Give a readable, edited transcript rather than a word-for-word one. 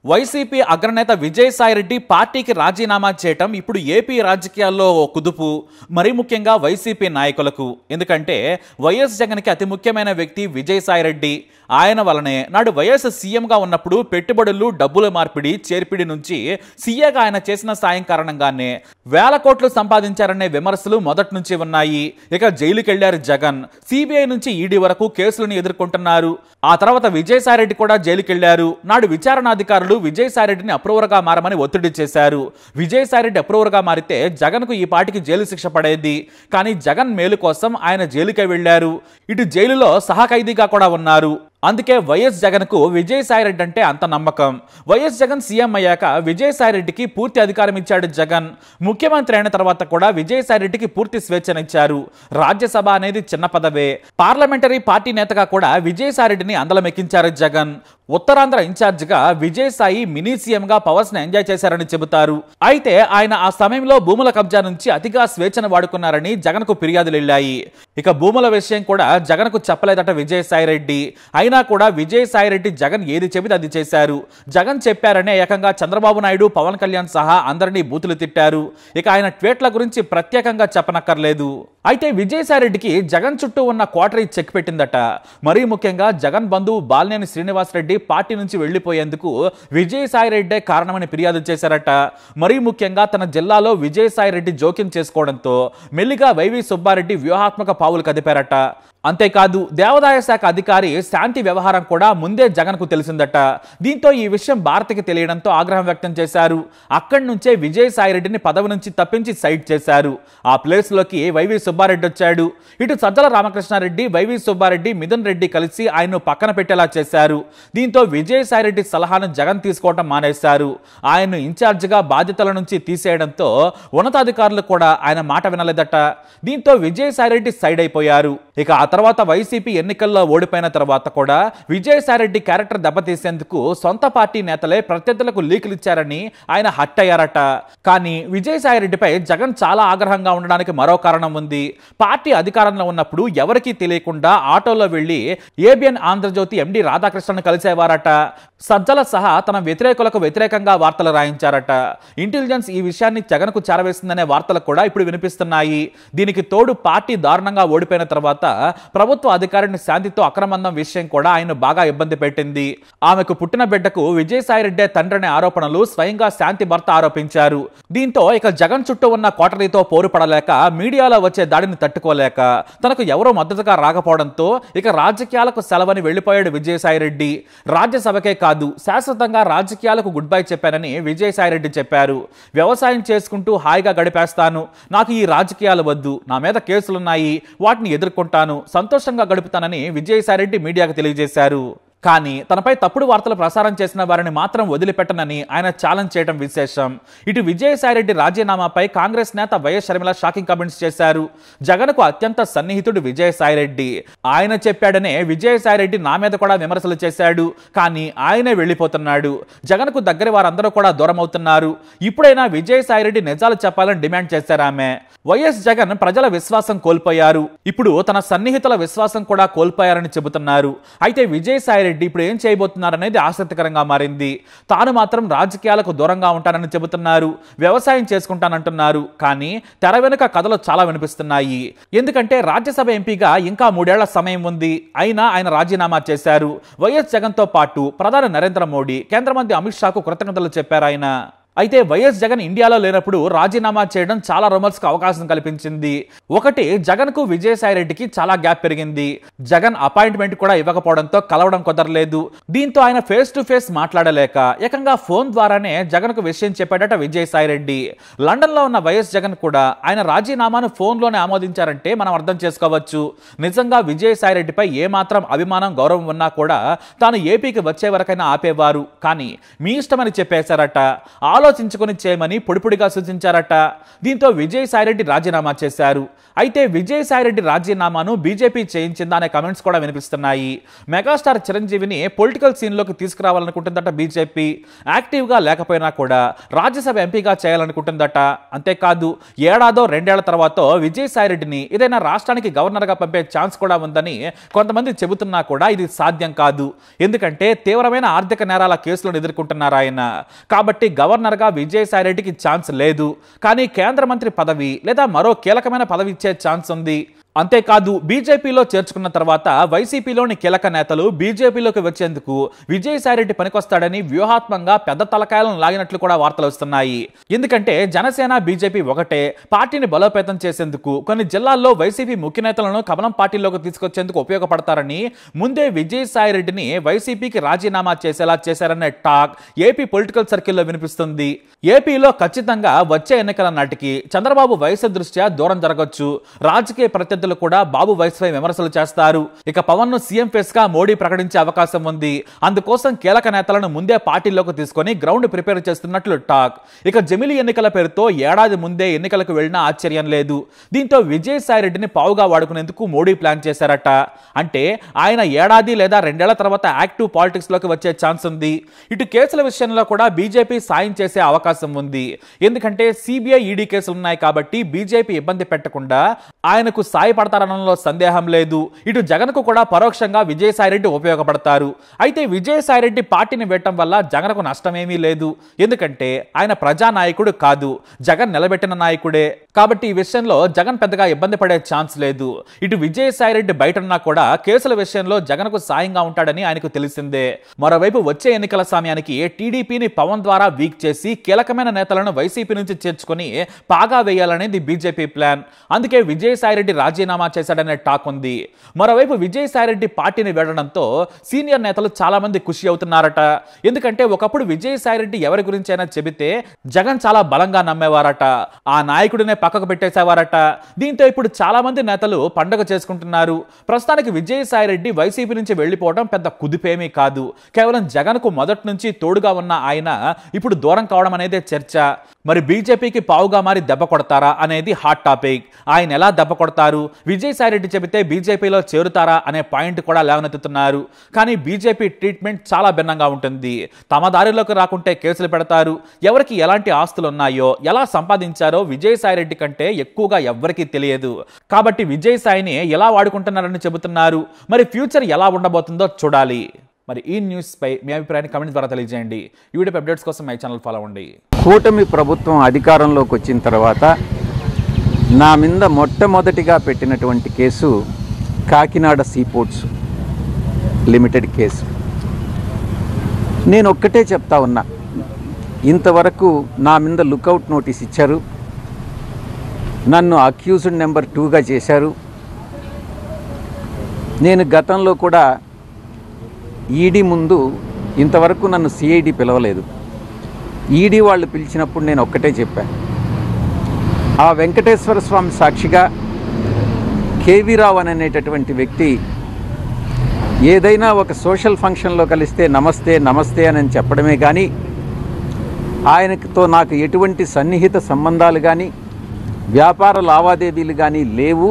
YCP అగ్రనేత విజయసాయిరెడ్డి పార్టీకి రాజీనామా చేయటం ఇప్పుడు ఏపీ రాజకీయాల్లో ఓ కుదుపు. మరీ ముఖ్యంగా వైసీపీ నాయకులకు. ఎందుకంటే వైఎస్ జగన్కి అతి ముఖ్యమైన వ్యక్తి విజయసాయిరెడ్డి. ఆయన వలనే నాడు వైఎస్ సీఎంగా ఉన్నప్పుడు పెట్టుబడులు, డబ్బుల మార్పిడి, చేర్పిడి నుంచి సీఏగా ఆయన చేసిన సాయం కారణంగానే వేల కోట్లు సంపాదించారనే విమర్శలు మొదటి నుంచి ఉన్నాయి. ఇక జైలుకెళ్లారు జగన్. సిబిఐ నుంచి ఈడీ వరకు కేసులను ఎదుర్కొంటున్నారు. ఆ తర్వాత విజయసాయిరెడ్డి కూడా జైలుకెళ్లారు. నాడు విచారణాధికారులు విజయసాయిరెడ్డిని అప్రూవర్గా మారమని ఒత్తిడి చేశారు. విజయసాయిరెడ్డి అప్రూవర్గా మారితే జగన్కు ఈ పాటికి జైలు శిక్ష పడేది. కానీ జగన్ మేలు కోసం ఆయన జైలుకే వెళ్లారు. ఇటు జైలులో సహఖైదీగా కూడా ఉన్నారు. అందుకే వైఎస్ జగన్కు విజయసాయిరెడ్డి అంటే అంత నమ్మకం. వైఎస్ జగన్ సీఎం అయ్యాక విజయసాయిరెడ్డికి పూర్తి అధికారం ఇచ్చాడు జగన్. ముఖ్యమంత్రి అయిన తర్వాత కూడా విజయసాయిరెడ్డికి పూర్తి స్వేచ్ఛనిచ్చారు. రాజ్యసభ అనేది చిన్న పదవే. పార్లమెంటరీ పార్టీ నేతగా కూడా విజయసాయిరెడ్డిని అందలమెక్కించారు జగన్. ఉత్తరాంధ్ర ఇన్ఛార్జిగా విజయసాయి మినీ సీఎంగా పవర్స్ ని ఎంజాయ్ చేశారని చెబుతారు. అయితే ఆయన ఆ సమయంలో భూముల కబ్జా నుంచి అతిగా స్వేచ్ఛను వాడుకున్నారని జగన్ కు ఫిర్యాదులు వెళ్ళాయి. ఇక భూముల విషయం కూడా జగన్ కు చెప్పలేదట విజయసాయిరెడ్డి. అయినా కూడా విజయసాయిరెడ్డి జగన్ ఏది చెబితే అది చేశారు. జగన్ చెప్పారనే ఏకంగా చంద్రబాబు నాయుడు, పవన్ కళ్యాణ్ సహా అందరినీ బూతులు తిట్టారు. ఇక ఆయన ట్వీట్ల గురించి ప్రత్యేకంగా చెప్పనక్కర్లేదు. అయితే విజయసాయిరెడ్డికి జగన్ చుట్టూ ఉన్న క్వార్టరీ చెక్ పెట్టిందట. మరీ ముఖ్యంగా జగన్ బంధువు బాలినేని శ్రీనివాసరెడ్డి పార్టీ నుంచి వెళ్లిపోయేందుకు విజయసాయిరెడ్డే కారణమని ఫిర్యాదు చేశారట. మరీ ముఖ్యంగా తన జిల్లాలో విజయసాయిరెడ్డి జోక్యం చేసుకోవడంతో మెల్లిగా వైవి సుబ్బారెడ్డి వ్యూహాత్మక పావులు కదిపారట. అంతేకాదు దేవాదాయ శాఖ అధికారి శాంతి వ్యవహారం కూడా ముందే జగన్ కు తెలిసిందట. దీంతో ఈ విషయం భారతికి తెలియడంతో ఆగ్రహం వ్యక్తం చేశారు. అక్కడి నుంచే విజయసాయిరెడ్డిని పదవి నుంచి తప్పించి సైడ్ చేశారు. ఆ ప్లేస్ లోకి వైవి సుబ్బారెడ్డి వచ్చాడు. ఇటు సజ్జల రామకృష్ణారెడ్డి, వైవి సుబ్బారెడ్డి, మిథున్ రెడ్డి కలిసి ఆయన్ను పక్కన పెట్టేలా చేశారు. దీంతో విజయసాయిరెడ్డి సలహాను జగన్ తీసుకోవటం మానేశారు. ఆయన్ను ఇన్ఛార్జిగా బాధ్యతల నుంచి తీసేయడంతో ఉన్నతాధికారులు కూడా ఆయన మాట వినలేదట. దీంతో విజయసాయిరెడ్డి సైడ్ అయిపోయారు. ఇక ఆ తర్వాత వైసీపీ ఎన్నికల్లో ఓడిపోయిన తర్వాత కూడా విజయసాయిరెడ్డి క్యారెక్టర్ దెబ్బతీసేందుకు సొంత పార్టీ నేతలే ప్రత్యర్థులకు లీకులు ఇచ్చారని ఆయన హట్ అయ్యారట. కానీ విజయసాయిరెడ్డిపై జగన్ చాలా ఆగ్రహంగా ఉండడానికి మరో కారణం ఉంది. పార్టీ అధికారంలో ఉన్నప్పుడు ఎవరికీ తెలియకుండా ఆటోలో వెళ్లి ఏబిఎన్ ఆంధ్రజ్యోతి ఎండి రాధాకృష్ణను కలిసేవారట. సజ్జల సహా తన వ్యతిరేకులకు వ్యతిరేకంగా వార్తలు రాయించారట. ఇంటెలిజెన్స్ ఈ విషయాన్ని జగన్కు చేరవేసిందనే వార్తలు కూడా ఇప్పుడు వినిపిస్తున్నాయి. దీనికి తోడు పార్టీ దారుణంగా ఓడిపోయిన తర్వాత ప్రభుత్వ అధికారిని శాంతితో అక్రమందం విషయం కూడా ఆయన బాగా ఇబ్బంది పెట్టింది. ఆమెకు పుట్టిన బిడ్డకు విజయసాయిరెడ్డే తండ్రి అనే ఆరోపణలు స్వయంగా శాంతి భర్త ఆరోపించారు. దీంతో ఇక జగన్ చుట్టూ ఉన్న కోటరీతో పోరుపడలేక, మీడియాలో వచ్చే దాడిని తట్టుకోలేక, తనకు ఎవరో మద్దతుగా రాకపోవడంతో ఇక రాజకీయాలకు సెలవని వెళ్లిపోయాడు విజయసాయిరెడ్డి. రాజ్యసభకే కాదు శాశ్వతంగా రాజకీయాలకు గుడ్ బై చెప్పానని విజయసాయిరెడ్డి చెప్పారు. వ్యవసాయం చేసుకుంటూ హాయిగా గడిపేస్తాను, నాకు ఈ రాజకీయాలు వద్దు, నా మీద కేసులున్నాయి, వాటిని ఎదుర్కొంటాను, సంతోషంగా గడుపుతానని విజయసాయిరెడ్డి మీడియాకు తెలియజేశారు. కానీ తనపై తప్పుడు వార్తలు ప్రసారం చేసిన వారిని మాత్రం వదిలిపెట్టనని ఆయన ఛాలెంజ్ చేయడం విశేషం. ఇటు విజయసాయిరెడ్డి రాజీనామాపై కాంగ్రెస్ నేత వైఎస్ షర్మిల షాకింగ్ కామెంట్స్ చేశారు. జగన్కు అత్యంత సన్నిహితుడు విజయసాయిరెడ్డి. ఆయన చెప్పాడనే విజయసాయిరెడ్డి నా మీద కూడా విమర్శలు చేశాడు. కానీ ఆయనే వెళ్లిపోతున్నాడు. జగన్కు దగ్గర వారందరూ కూడా దూరం అవుతున్నారు. ఇప్పుడైనా విజయసాయిరెడ్డి నిజాలు చెప్పాలని డిమాండ్ చేశారు ఆమె. వైఎస్ జగన్ ప్రజల విశ్వాసం కోల్పోయారు. ఇప్పుడు తన సన్నిహితుల విశ్వాసం కూడా కోల్పోయారని చెబుతున్నారు. అయితే విజయసాయిరెడ్డి ఇప్పుడు ఏం చేయబోతున్నారనేది ఆసక్తికరంగా మారింది. తాను మాత్రం రాజకీయాలకు దూరంగా ఉంటానని చెబుతున్నారు. వ్యవసాయం చేసుకుంటానంటున్నారు. కానీ తెర వెనుక కథలు చాలా వినిపిస్తున్నాయి. ఎందుకంటే రాజ్యసభ ఎంపీగా ఇంకా 3 ఏళ్ల సమయం ఉంది. అయినా ఆయన రాజీనామా చేశారు. వైఎస్ జగన్ తో పాటు ప్రధాని నరేంద్ర మోడీ, కేంద్ర మంత్రి అమిత్ షాకు కృతజ్ఞతలు చెప్పారు ఆయన. అయితే వైఎస్ జగన్ ఇండియాలో లేనప్పుడు రాజీనామా చేయడం చాలా రూమర్స్ కు అవకాశం కల్పించింది. ఒకటి, జగన్ కు విజయసాయిరెడ్డికి చాలా గ్యాప్ పెరిగింది. జగన్ అపాయింట్మెంట్ కూడా ఇవ్వకపోవడంతో కలవడం కుదరలేదు. దీంతో ఆయన ఫేస్ టు ఫేస్ మాట్లాడలేక ఏకంగా ఫోన్ ద్వారానే జగన్ కు విషయం చెప్పాడట విజయసాయిరెడ్డి. లండన్ లో ఉన్న వైఎస్ జగన్ కూడా ఆయన రాజీనామాను ఫోన్ లోనే ఆమోదించారంటే మనం అర్థం చేసుకోవచ్చు. నిజంగా విజయసాయిరెడ్డిపై ఏమాత్రం అభిమానం, గౌరవం ఉన్నా కూడా తాను ఏపీకి వచ్చే వరకైనా ఆపేవారు. కానీ మీ ఇష్టమని చెప్పేశారట. ఆలోచించుకొని చేయమని పొడిపొడిగా సూచించారట. దీంతో విజయసాయిరెడ్డి రాజీనామా చేశారు. అయితే విజయసాయిరెడ్డి రాజీనామాను బీజేపీ చేయించిందా అనే కమెంట్స్ కూడా వినిపిస్తున్నాయి. మెగాస్టార్ చిరంజీవిని పొలిటికల్ సీన్లోకి తీసుకురావాలనుకుంటుందట బీజేపీ. యాక్టివ్గా లేకపోయినా కూడా రాజ్యసభ ఎంపీగా చేయాలనుకుంటుందట. అంతేకాదు ఏడాదో 2 ఏళ్ల తర్వాత విజయసాయిరెడ్డిని ఏదైనా రాష్ట్రానికి గవర్నర్గా పంపే ఛాన్స్ కూడా ఉందని కొంతమంది చెబుతున్నా కూడా ఇది సాధ్యం కాదు. ఎందుకంటే తీవ్రమైన ఆర్థిక నేరాల కేసులను ఎదుర్కొంటున్నారు ఆయన. కాబట్టి గవర్నర్గా విజయసాయిరెడ్డికి ఛాన్స్ లేదు. కానీ కేంద్ర మంత్రి పదవి లేదా మరో కీలకమైన పదవి ఇచ్చే ఛాన్స్ ఉంది. అంతేకాదు బీజేపీలో చేర్చుకున్న తర్వాత వైసీపీలోని కీలక నేతలు బీజేపీలోకి వచ్చేందుకు విజయసాయిరెడ్డి పనికొస్తాడని వ్యూహాత్మకంగా పెద్ద తలకాయలను లాగినట్లు కూడా వార్తలు వస్తున్నాయి. ఎందుకంటే జనసేన బీజేపీ ఒకటే. పార్టీని బలోపేతం చేసేందుకు కొన్ని జిల్లాల్లో వైసీపీ ముఖ్య నేతలను కమలం పార్టీలోకి తీసుకొచ్చేందుకు ఉపయోగపడతారని ముందే విజయసాయిరెడ్డిని వైసీపీకి రాజీనామా చేసేలా చేశారనే టాక్ ఏపీ పొలిటికల్ సర్కిల్లో వినిపిస్తుంది. ఏపీలో ఖచ్చితంగా వచ్చే ఎన్నికల నాటికి చంద్రబాబు వయసు దృష్ట్యా దూరం జరగొచ్చు. రాజకీయ ప్రత్యర్థులు కూడా బాబు వయసుపై విమర్శలు చేస్తారు. ఇక పవన్ ను సీఎం ఫేస్ గా మోడీ ప్రకటించే అవకాశం ఉంది. అందుకోసం కీలక నేతలను ముందే పార్టీలోకి తీసుకొని గ్రౌండ్ ప్రిపేర్ చేస్తున్నట్లు టాక్. ఇక జమిలీ ఎన్నికల పేరుతో ఏడాది ముందే ఎన్నికలకు వెళ్లినా ఆశ్చర్యం లేదు. దీంతో విజయసాయిరెడ్డిని పావుగా వాడుకునేందుకు మోడీ ప్లాన్ చేశారట. అంటే ఆయన ఏడాది లేదా 2 ఏళ్ల తర్వాత యాక్టివ్ పాలిటిక్స్ లోకి వచ్చే ఛాన్స్ ఉంది. ఇటు కేసుల విషయంలో కూడా బీజేపీ సాయం చేసే అవకాశం ఉంది. ఎందుకంటే సిబిఐ ఈడీ కేసులు ఉన్నాయి కాబట్టి బీజేపీ ఇబ్బంది పెట్టకుండా ఆయనకు సాయపడతారనడంలో సందేహం లేదు. ఇటు జగన్ కు కూడా పరోక్షంగా విజయసాయిరెడ్డి ఉపయోగపడతారు. అయితే విజయసాయిరెడ్డి పార్టీని వేయటం వల్ల జగన్ కు నష్టమేమీ లేదు. ఎందుకంటే ఆయన ప్రజానాయకుడు కాదు, జగన్ నిలబెట్టిన నాయకుడే. కాబట్టి ఈ విషయంలో జగన్ పెద్దగా ఇబ్బంది పడే ఛాన్స్ లేదు. ఇటు విజయసాయిరెడ్డి బయటన్నా కూడా కేసుల విషయంలో జగన్ కు సాయంగా ఉంటాడని ఆయనకు తెలిసిందే. మరోవైపు వచ్చే ఎన్నికల సమయానికి టీడీపీని పవన్ ద్వారా వీక్ చేసి కీలకమైన నేతలను వైసీపీ నుంచి చేర్చుకొని పాగా వేయాలనేది బీజేపీ ప్లాన్. అందుకే విజయసాయిరెడ్డి రాజీనామా చేశాడనే టాక్ ఉంది. మరోవైపు విజయసాయిరెడ్డి పార్టీని వీడడంతో సీనియర్ నేతలు చాలా మంది ఖుషి అవుతున్నారట. ఎందుకంటే ఒకప్పుడు విజయసాయిరెడ్డి ఎవరి గురించి అయినా చెబితే జగన్ చాలా బలంగా నమ్మేవారట. ఆ నాయకుడినే పక్కకు పెట్టేసేవారట. దీంతో ఇప్పుడు చాలా మంది నేతలు పండుగ చేసుకుంటున్నారు. ప్రస్తుతానికి విజయసాయిరెడ్డి వైసీపీ నుంచి వెళ్లిపోవడం పెద్ద కుదిపేమీ కాదు. కేవలం జగన్ కు మొదటి నుంచి తోడుగా ఉన్న ఆయన ఇప్పుడు దూరం కావడం అనేదే చర్చ. మరి బీజేపీకి పావుగా మారి దెబ్బ కొడతారా అనేది హాట్ టాపిక్. ఆయన ఎలా దెబ్బ కొడతారు, విజయసాయిరెడ్డి చెబితే బీజేపీలో చేరుతారా అనే పాయింట్ కూడా లేవనెత్తుతున్నారు. కానీ బీజేపీ ట్రీట్మెంట్ చాలా భిన్నంగా ఉంటుంది. తమ దారిలోకి రాకుంటే కేసులు పెడతారు. ఎవరికి ఎలాంటి ఆస్తులు ఉన్నాయో, ఎలా సంపాదించారో విజయసాయిరెడ్డి కంటే ఎక్కువగా ఎవ్వరికీ తెలియదు. కాబట్టి విజయసాయిని ఎలా వాడుకుంటున్నారని చెబుతున్నారు. మరి ఫ్యూచర్ ఎలా ఉండబోతుందో చూడాలి. మరి ఈ న్యూస్ పై మీ అభిప్రాయాన్ని కామెంట్స్ ద్వారా తెలియజేయండి. ఈ వీడియో అప్డేట్స్ కోసం మై ఛానల్ ఫాలో అవ్వండి. కూటమి ప్రభుత్వం అధికారంలోకి వచ్చిన తర్వాత నా మీద మొట్టమొదటిగా పెట్టినటువంటి case Kakinada seaports limited case. నేను ఒక్కటే చెప్తా ఉన్నా, ఇంతవరకు నా మీద లుకౌట్ నోటీస్ ఇచ్చారు, నన్ను అక్యూజ్డ్ నెంబర్ 2గా చేశారు. నేను గతంలో కూడా ఈడీ ముందు ఇంతవరకు నన్ను సిఐడి పిలవలేదు. ఈడీ వాళ్ళు పిలిచినప్పుడు నేను ఒక్కటే చెప్పాను, ఆ వెంకటేశ్వర స్వామి సాక్షిగా కేవీ రావు అనేటటువంటి వ్యక్తి ఏదైనా ఒక సోషల్ ఫంక్షన్లో కలిస్తే నమస్తే నమస్తే అని చెప్పడమే కానీ ఆయనతో నాకు ఎటువంటి సన్నిహిత సంబంధాలు కానీ వ్యాపార లావాదేవీలు కానీ లేవు.